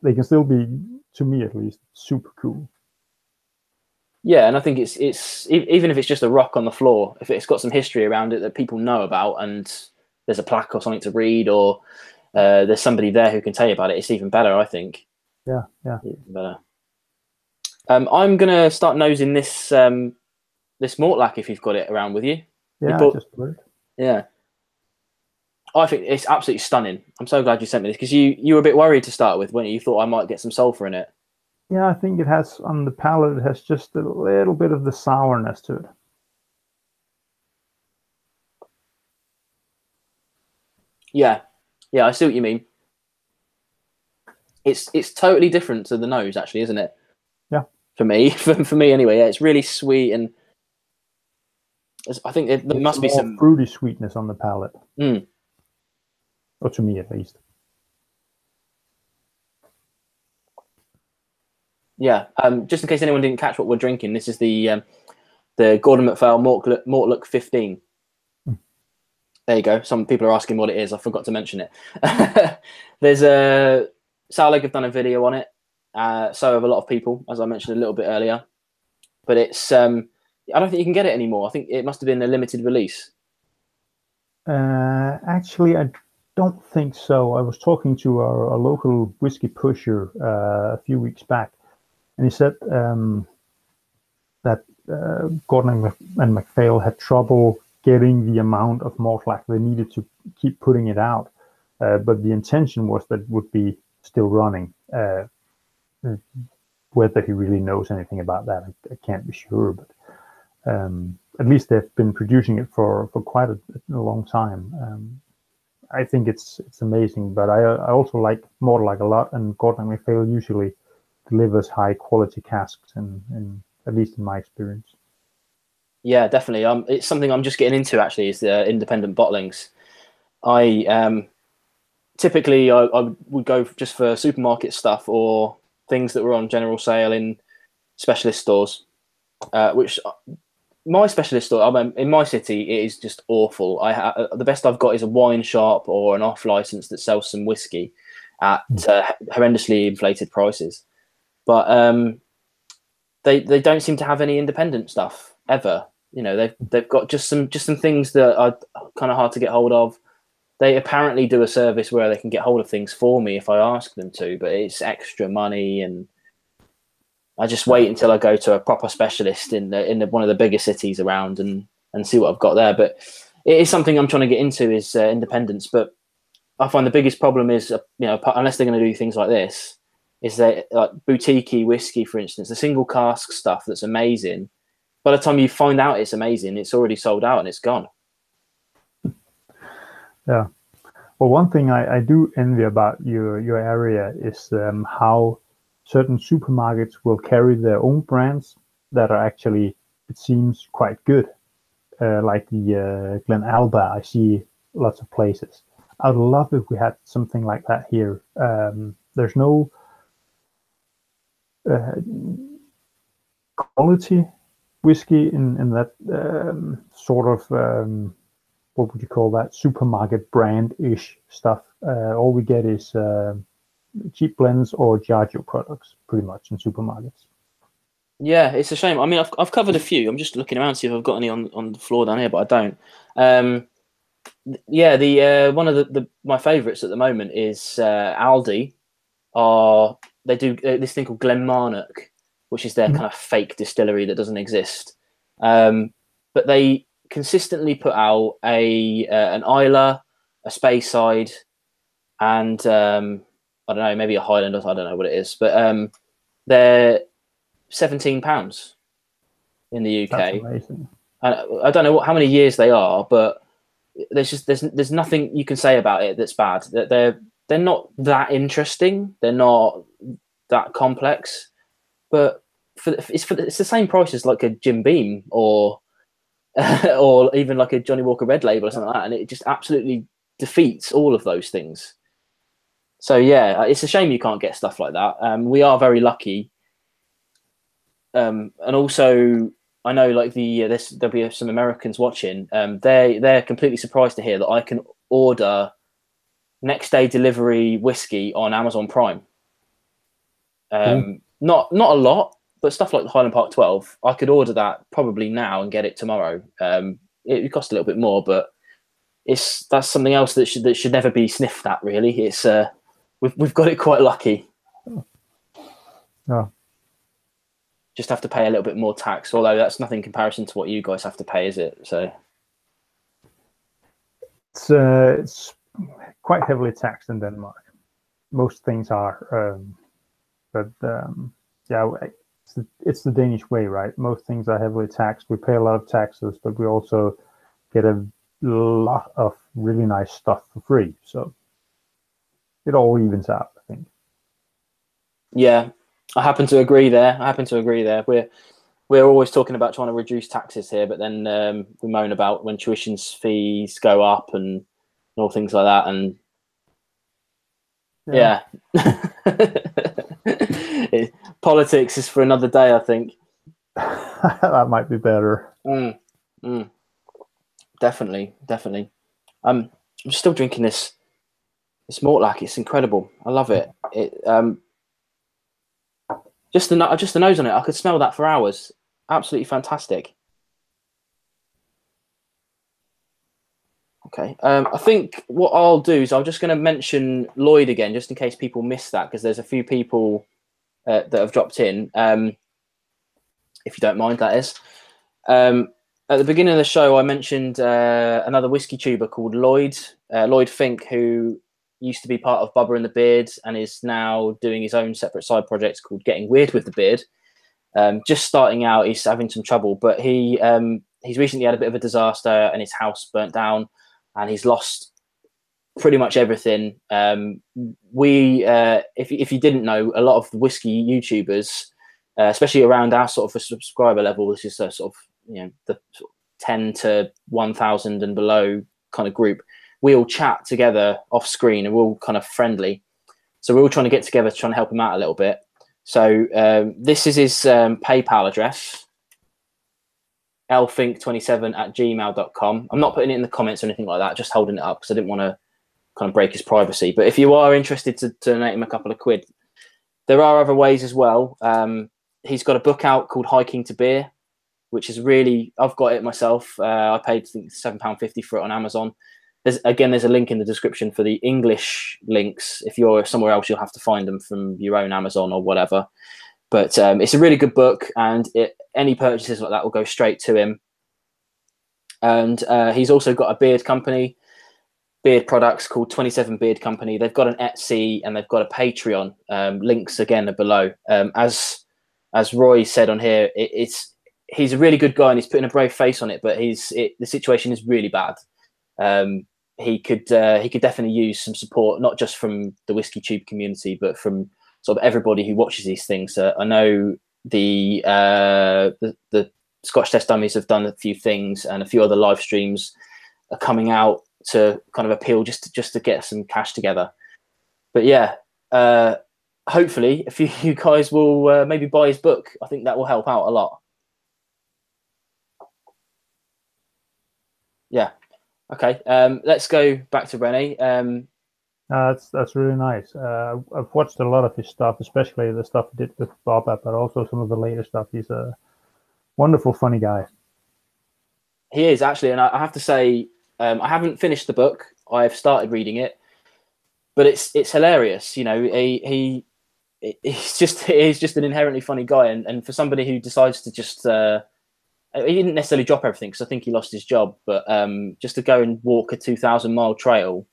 S2: they can still be, to me at least, super cool.
S1: Yeah, and I think it's even if it's just a rock on the floor, if it's got some history around it that people know about, and there's a plaque or something to read, or there's somebody there who can tell you about it, it's even better, I think.
S2: Yeah.
S1: Even better. I'm gonna start nosing this this Mortlach if you've got it around with you.
S2: Yeah, just heard.
S1: Yeah. I think it's absolutely stunning. I'm so glad you sent me this, because you were a bit worried to start with, weren't you? You thought I might get some sulfur in it.
S2: Yeah, I think it has, on the palate, it has just a little bit of the sourness to it.
S1: Yeah, I see what you mean. It's totally different to the nose, actually, isn't it?
S2: Yeah.
S1: For me, for me anyway. Yeah, it's really sweet, and I think there must be some
S2: fruity sweetness on the palate.
S1: Or
S2: to me, at least.
S1: Yeah. Just in case anyone didn't catch what we're drinking, this is the Gordon MacPhail Mortlach 15. There you go. Some people are asking what it is. I forgot to mention it. There's a SOWLEG have done a video on it. So have a lot of people, as I mentioned a little bit earlier. But it's I don't think you can get it anymore. I think it must have been a limited release.
S2: Actually, I don't think so. I was talking to our local whiskey pusher a few weeks back, and he said that Gordon and MacPhail had trouble getting the amount of Mortlach they needed to keep putting it out. But the intention was that it would be still running. Whether he really knows anything about that, I can't be sure. But at least they've been producing it for quite a long time. I think it's amazing. But I also like Mortlach a lot, and Gordon and MacPhail usually delivers high quality casks, in at least in my experience.
S1: Yeah, definitely. It's something I'm just getting into, actually, is the independent bottlings. I typically I would go just for supermarket stuff or things that were on general sale in specialist stores, which my specialist store, in my city, it is just awful. The best I've got is a wine shop or an off license that sells some whiskey at horrendously inflated prices. But they don't seem to have any independent stuff ever. You know, they've got just some things that are kind of hard to get hold of. They apparently do a service where they can get hold of things for me if I ask them to, but it's extra money, and I just wait until I go to a proper specialist in one of the bigger cities around and see what I've got there. But it is something I'm trying to get into, is independence. But I find the biggest problem is, unless they're going to do things like this, is that like boutique whiskey, for instance, the single cask stuff that's amazing. By the time you find out it's amazing, it's already sold out and it's gone.
S2: Yeah. Well, one thing I do envy about your area is how certain supermarkets will carry their own brands that are actually, it seems, quite good. Like the Glen Alba, I see lots of places. I'd love if we had something like that here. There's no quality whiskey in that sort of what would you call that, supermarket brand-ish stuff. All we get is cheap blends or Diageo products, pretty much, in supermarkets.
S1: Yeah, it's a shame. I mean, I've covered a few. I'm just looking around to see if I've got any on the floor down here, but I don't. Um, yeah, the one of the my favourites at the moment is Aldi. Are They do this thing called Glenmarnock, which is their
S2: Mhm.
S1: kind of fake distillery that doesn't exist. But they consistently put out an Isla, a Speyside, and I don't know, maybe a Highland, or I don't know what it is, but they're £17 in the
S2: That's
S1: UK.
S2: amazing.
S1: I don't know how many years they are, but there's nothing you can say about it that's bad. That they're not that interesting. They're not that complex, but it's the same price as like a Jim Beam or or even like a Johnny Walker Red Label or
S2: Yeah.
S1: something like that, and it just absolutely defeats all of those things. So yeah, it's a shame you can't get stuff like that. We are very lucky, and also I know like there'll be some Americans watching. They're completely surprised to hear that I can order next day delivery whiskey on Amazon Prime.
S2: Cool.
S1: Not a lot, but stuff like the Highland Park 12, I could order that probably now and get it tomorrow. It would cost a little bit more, but that's something else that should never be sniffed at. Really, it's we've got it quite lucky.
S2: Yeah.
S1: Just have to pay a little bit more tax, although that's nothing in comparison to what you guys have to pay, is it? So
S2: It's quite heavily taxed in Denmark. Most things are, but yeah, it's the Danish way, right? Most things are heavily taxed. We pay a lot of taxes, but we also get a lot of really nice stuff for free. So it all evens out, I think.
S1: yeah, I happen to agree there. We're always talking about trying to reduce taxes here, but then we moan about when tuition fees go up and all things like that. And
S2: Yeah,
S1: yeah, politics is for another day, I think.
S2: that might be better.
S1: Mm, mm, definitely, definitely. I'm still drinking this Mortlach. It's incredible. I love it. Just the nose on it. I could smell that for hours. Absolutely fantastic. Okay. I think what I'll do is I'm just going to mention Lloyd again, just in case people miss that, because there's a few people that have dropped in. If you don't mind, that is. At the beginning of the show, I mentioned another whiskey tuber called Lloyd Fink, who used to be part of Bubba and the Beard and is now doing his own separate side project called Getting Weird with the Beard. Just starting out, he's having some trouble, but he's recently had a bit of a disaster and his house burnt down, and he's lost pretty much everything. If you didn't know, a lot of the whiskey YouTubers, especially around our sort of subscriber level, this is a sort of the sort of 10 to 1,000 and below kind of group. We all chat together off screen and we're all kind of friendly. So we're all trying to get together, trying to help him out a little bit. So this is his PayPal address, lfink27@gmail.com. I'm not putting it in the comments or anything like that, just holding it up because I didn't want to kind of break his privacy. But if you are interested to donate him a couple of quid, there are other ways as well. He's got a book out called Hiking to Beer, which is really, I've got it myself. I paid £7.50 for it on Amazon. There's a link in the description for the English links. If you're somewhere else, you'll have to find them from your own Amazon or whatever. But it's a really good book, and any purchases like that will go straight to him. And he's also got a beard company, beard products called 27 Beard Company. They've got an Etsy and they've got a Patreon. Links again are below. As Roy said on here, he's a really good guy and he's putting a brave face on it, but the situation is really bad. He could definitely use some support, not just from the WhiskyTube community, but from sort of everybody who watches these things. I know the Scotch Test Dummies have done a few things, and a few other live streams are coming out to kind of appeal just to get some cash together. But yeah, hopefully if you guys will maybe buy his book, I think that will help out a lot. Yeah. Okay. Let's go back to Rene.
S2: That's really nice. I've watched a lot of his stuff, especially the stuff he did with Bubba, but also some of the later stuff. He's a wonderful, funny guy.
S1: He is actually, and I have to say, I haven't finished the book. I've started reading it, but it's hilarious. You know, he's just an inherently funny guy, and for somebody who decides to just he didn't necessarily drop everything because I think he lost his job, but just to go and walk a 2,000-mile trail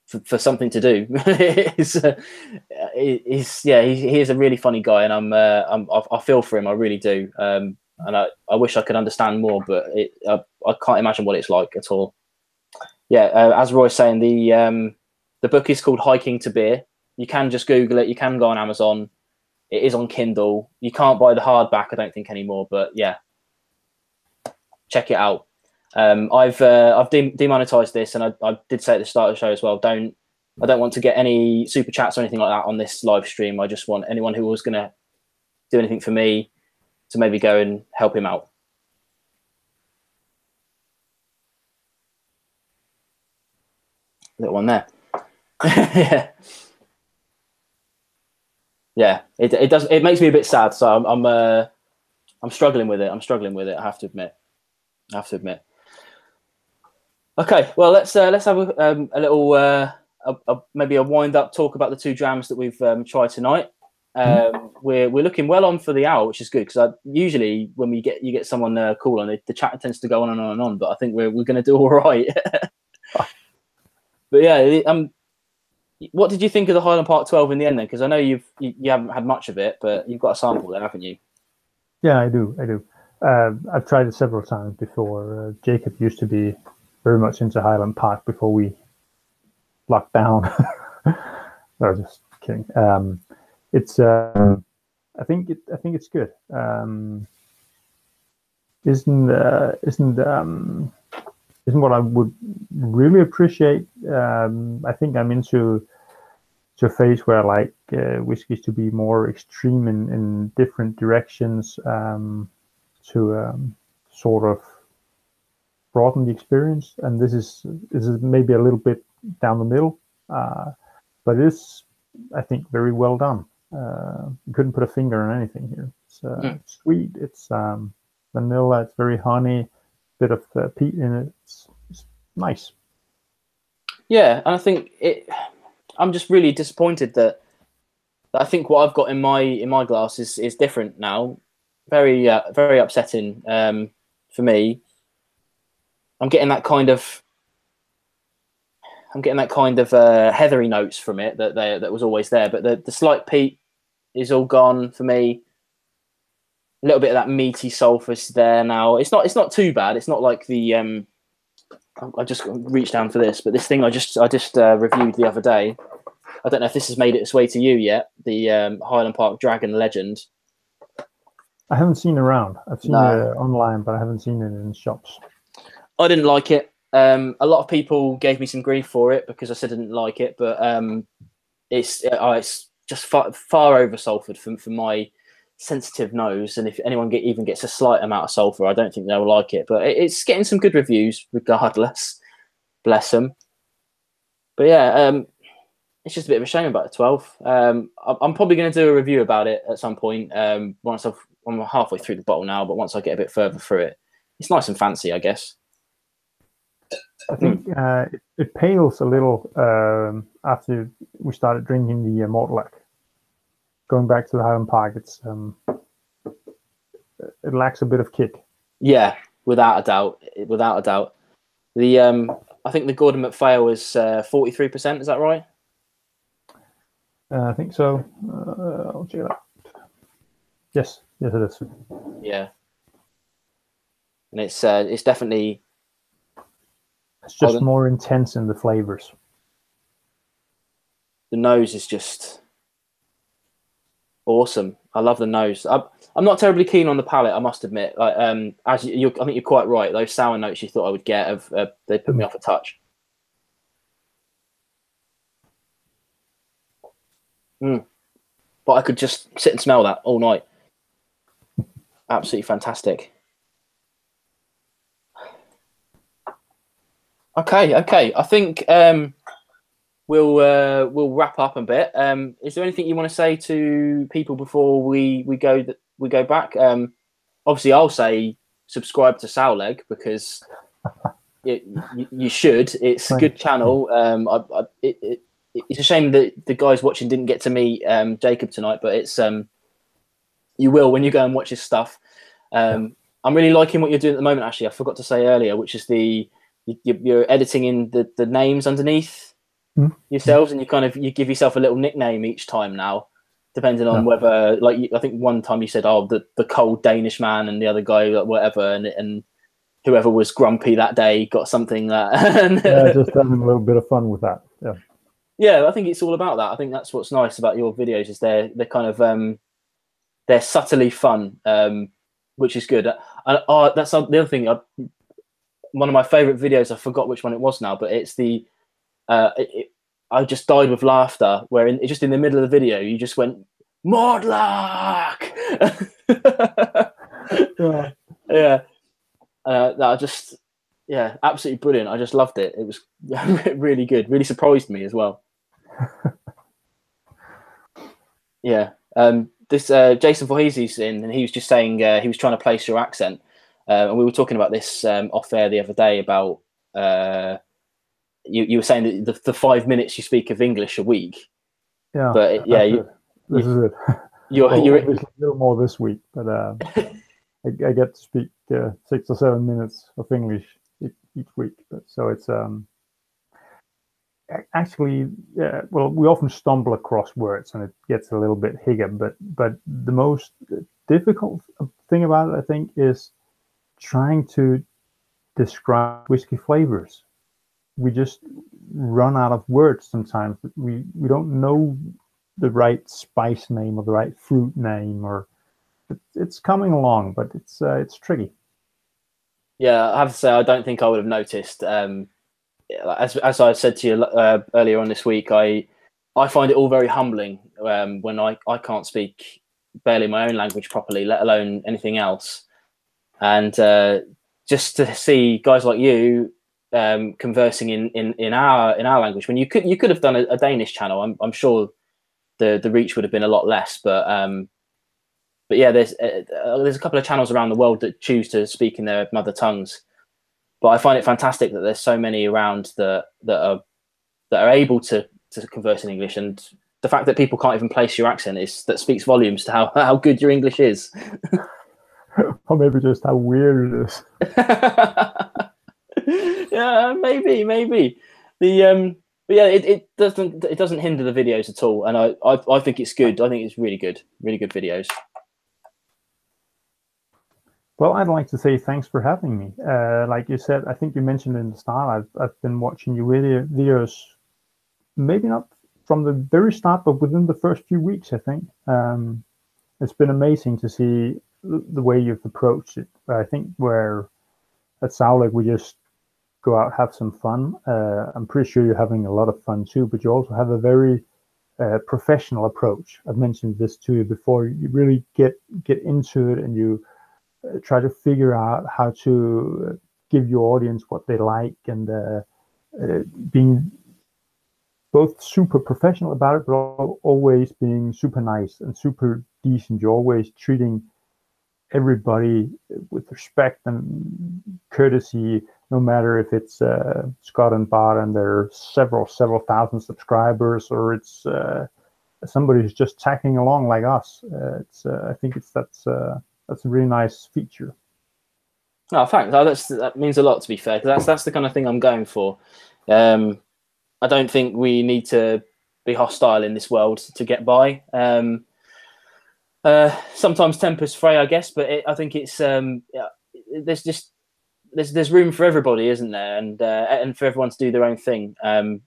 S1: for something to do he is a really funny guy, and I feel for him. I really do. And I wish I could understand more, but I can't imagine what it's like at all. Yeah, as Roy's saying, the book is called Hiking to Beer. You can just Google it. You can go on Amazon. It is on Kindle. You can't buy the hardback, I don't think, anymore. But yeah, check it out. I've demonetized this, and I did say at the start of the show as well. I don't want to get any super chats or anything like that on this live stream. I just want anyone who was going to do anything for me to maybe go and help him out. Little one there. Yeah. It makes me a bit sad. So I'm struggling with it. I have to admit. Okay, well, let's have a little maybe a wind up talk about the 2 drams that we've tried tonight. We're looking well on for the hour, which is good, because usually when you get someone cool on it, the chat tends to go on and on and on. But I think we're going to do all right. But yeah, what did you think of the Highland Park 12 in the end then? Because I know you haven't had much of it, but you've got a sample there, haven't you?
S2: Yeah, I do. I've tried it several times before. Jacob used to be very much into Highland Park before we locked down. No, just kidding. It's I think it's good. Isn't what I would really appreciate. I think I'm into a phase where I like whiskeys to be more extreme in different directions, to sort of broaden the experience. And this is maybe a little bit down the middle, but it is, I think, very well done. You couldn't put a finger on anything here. It's sweet. It's vanilla. It's very honey. Bit of peat in it. It's nice.
S1: Yeah, and I think I'm just really disappointed that I think what I've got in my glass is different now. Very very upsetting for me. I'm getting that kind of heathery notes from it that was always there, but the slight peat is all gone for me. A little bit of that meaty sulphur's there now. It's not too bad. It's not like the I just reached down for this, but this thing I just reviewed the other day. I don't know if this has made its way to you yet. The Highland Park Dragon Legend.
S2: I haven't seen it around. I've seen it online, but I haven't seen it in shops. I
S1: didn't like it. A lot of people gave me some grief for it because I said I didn't like it, but it's just far over sulphured for my sensitive nose, and if anyone even gets a slight amount of sulfur, I don't think they'll like it. But it's getting some good reviews regardless. Bless them. But yeah, it's just a bit of a shame about the 12. I'm probably going to do a review about it at some point. Once I'm halfway through the bottle now, but once I get a bit further through it, it's nice and fancy, I guess.
S2: I think it pales a little after we started drinking the Mortlach. Going back to the Highland Park, it lacks a bit of kick.
S1: Yeah, without a doubt. The I think the Gordon MacPhail is 43%. Is that right?
S2: I think so. I'll check it out. Yes, it is.
S1: Yeah, and it's definitely.
S2: It's just more intense in the flavors.
S1: The nose is just awesome. I love the nose. I'm not terribly keen on the palate, I must admit. Like, I think you're quite right. Those sour notes you thought I would get, they put me off a touch. But I could just sit and smell that all night. Absolutely fantastic. Okay. I think we'll wrap up a bit. Is there anything you want to say to people before we go back? Obviously, I'll say subscribe to SOWLEG because you should. It's a good channel. It's a shame that the guys watching didn't get to meet Jacob tonight, but it's you will when you go and watch his stuff. I'm really liking what you're doing at the moment. Actually, I forgot to say earlier, which is you're editing in the names underneath yourselves, and you give yourself a little nickname each time now, depending on whether, like, I think one time you said, "Oh, the cold Danish man," and the other guy, like, whatever, and whoever was grumpy that day got something that.
S2: Just having a little bit of fun with that.
S1: Yeah, I think it's all about that. I think that's what's nice about your videos is they're kind of they're subtly fun, which is good. And that's the other thing. One of my favorite videos, I forgot which one it was now, but it's I just died with laughter where just in the middle of the video you just went Mordlach. Yeah. Absolutely brilliant. I just loved it. It was really good. Really surprised me as well. Yeah. This Jason Voorheesy's in, and he was just saying he was trying to place your accent, and we were talking about this off air the other day about you were saying that the 5 minutes you speak of English a week.
S2: Yeah,
S1: but
S2: this is it.
S1: You're
S2: a little more this week, but I get to speak 6 or 7 minutes of English each week. But so it's actually, well, we often stumble across words and it gets a little bit hiccup. But the most difficult thing about it, I think, is trying to describe whiskey flavors. We just run out of words sometimes. We don't know the right spice name or the right fruit name, or it's coming along, but it's tricky.
S1: Yeah, I have to say, I don't think I would have noticed. As I said to you earlier on this week, I find it all very humbling when I can't speak barely my own language properly, let alone anything else. And just to see guys like you conversing in our language, when you could have done a Danish channel, I'm sure the reach would have been a lot less, but yeah, there's a couple of channels around the world that choose to speak in their mother tongues, but I find it fantastic that there's so many around that are able to converse in English, and the fact that people can't even place your accent that speaks volumes to how good your English is.
S2: Or maybe just how weird it is.
S1: Yeah, maybe. But yeah, it doesn't hinder the videos at all, and I think it's good. I think it's really good videos.
S2: Well, I'd like to say thanks for having me. Like you said, I think you mentioned in the start, I've been watching your videos, maybe not from the very start, but within the first few weeks, I think. It's been amazing to see the way you've approached it. I think where at SOWLEG we just go out, have some fun. I'm pretty sure you're having a lot of fun too, but you also have a very professional approach. I've mentioned this to you before. You really get into it, and you try to figure out how to give your audience what they like, and being both super professional about it, but always being super nice and super decent. You're always treating everybody with respect and courtesy, no matter if it's Scott and Bart and there are several thousand subscribers, or it's somebody who's just tagging along like us. I think that's a really nice feature.
S1: Oh, thanks. That means a lot, to be fair, because that's the kind of thing I'm going for. I don't think we need to be hostile in this world to get by. Sometimes temper's fray, I guess, but I think it's there's room for everybody, isn't there? And for everyone to do their own thing. And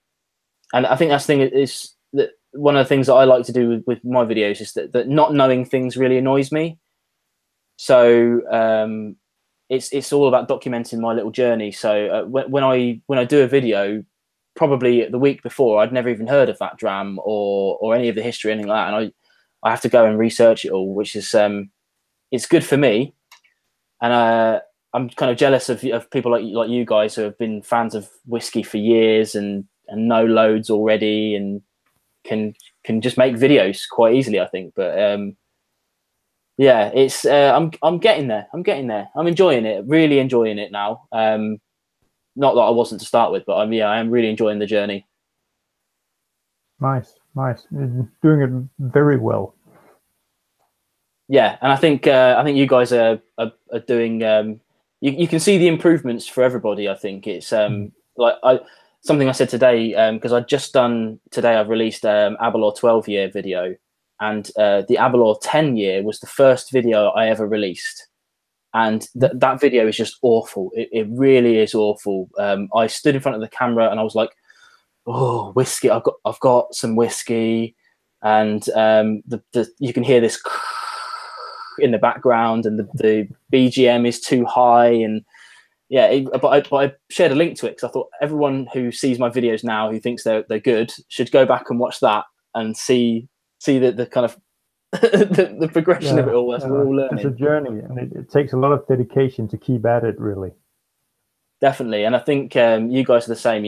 S1: I think that's the thing is that one of the things that I like to do with my videos is that not knowing things really annoys me. So it's all about documenting my little journey. So when I do a video, probably the week before, I'd never even heard of that dram or any of the history, anything like that, and I have to go and research it all, which is it's good for me, and I'm kind of jealous of people like you guys who have been fans of whiskey for years and know loads already and can just make videos quite easily, I think. But yeah, it's I'm getting there. I'm enjoying it, really enjoying it now. Not that I wasn't to start with, but I am really enjoying the journey.
S2: Nice. You're doing it very well.
S1: Yeah, and I think you guys are doing. You can see the improvements for everybody. I think it's something I said today, because I've released Abalor 12-year video, and the Abalor 10-year was the first video I ever released, and that video is just awful. It really is awful. I stood in front of the camera and I was like, oh, whiskey! I've got some whiskey, and you can hear this in the background, and the BGM is too high, and yeah. But I shared a link to it because I thought everyone who sees my videos now who thinks they're good should go back and watch that and see the kind of the progression of it all as we're all learning.
S2: It's a journey, and it takes a lot of dedication to keep at it, really. Definitely,
S1: and I think you guys are the same.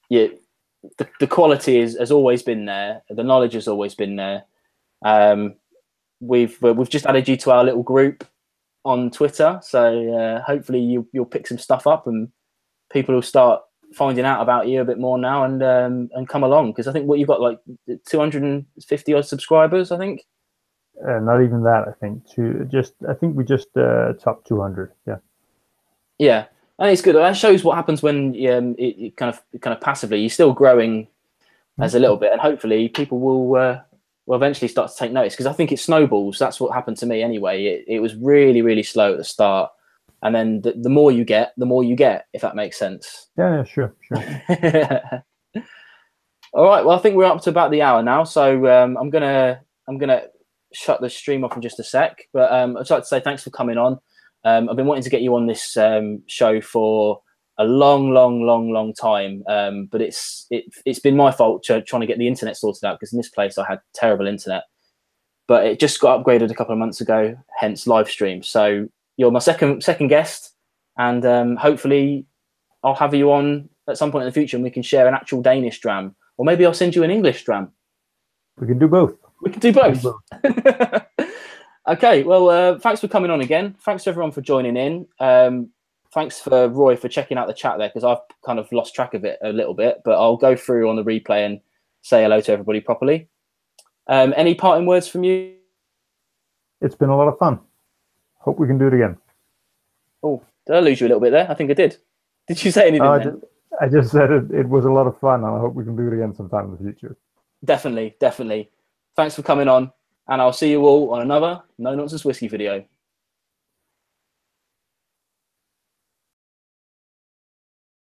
S1: The quality has always been there. The knowledge has always been there. We've just added you to our little group on Twitter, so hopefully you'll pick some stuff up and people will start finding out about you a bit more now and come along, because I think you've got like 250 odd subscribers, I think.
S2: Not even that, I think. I think we just topped 200.
S1: Yeah, and it's good. That shows what happens when it kind of passively you're still growing as a little bit, and hopefully people will eventually start to take notice, because I think it snowballs. That's what happened to me anyway. It was really, really slow at the start, and then the more you get, if that makes sense.
S2: Yeah, sure.
S1: All right, well, I think we're up to about the hour now, so I'm gonna shut the stream off in just a sec. But I'd like to say thanks for coming on. I've been wanting to get you on this show for a long time, but it's been my fault trying to get the internet sorted out, because in this place I had terrible internet, but it just got upgraded a couple of months ago, hence live stream. So you're my second guest, and hopefully I'll have you on at some point in the future and we can share an actual Danish dram, or maybe I'll send you an English dram.
S2: We can do both.
S1: Okay, well, thanks for coming on again. Thanks to everyone for joining in. Thanks for Roy for checking out the chat there, because I've kind of lost track of it a little bit, but I'll go through on the replay and say hello to everybody properly. Any parting words from you?
S2: It's been a lot of fun. Hope we can do it again.
S1: Oh, did I lose you a little bit there? I think I did. Did you say anything?
S2: I just said it was a lot of fun, and I hope we can do it again sometime in the future.
S1: Definitely. Thanks for coming on, and I'll see you all on another No Nonsense Whisky video.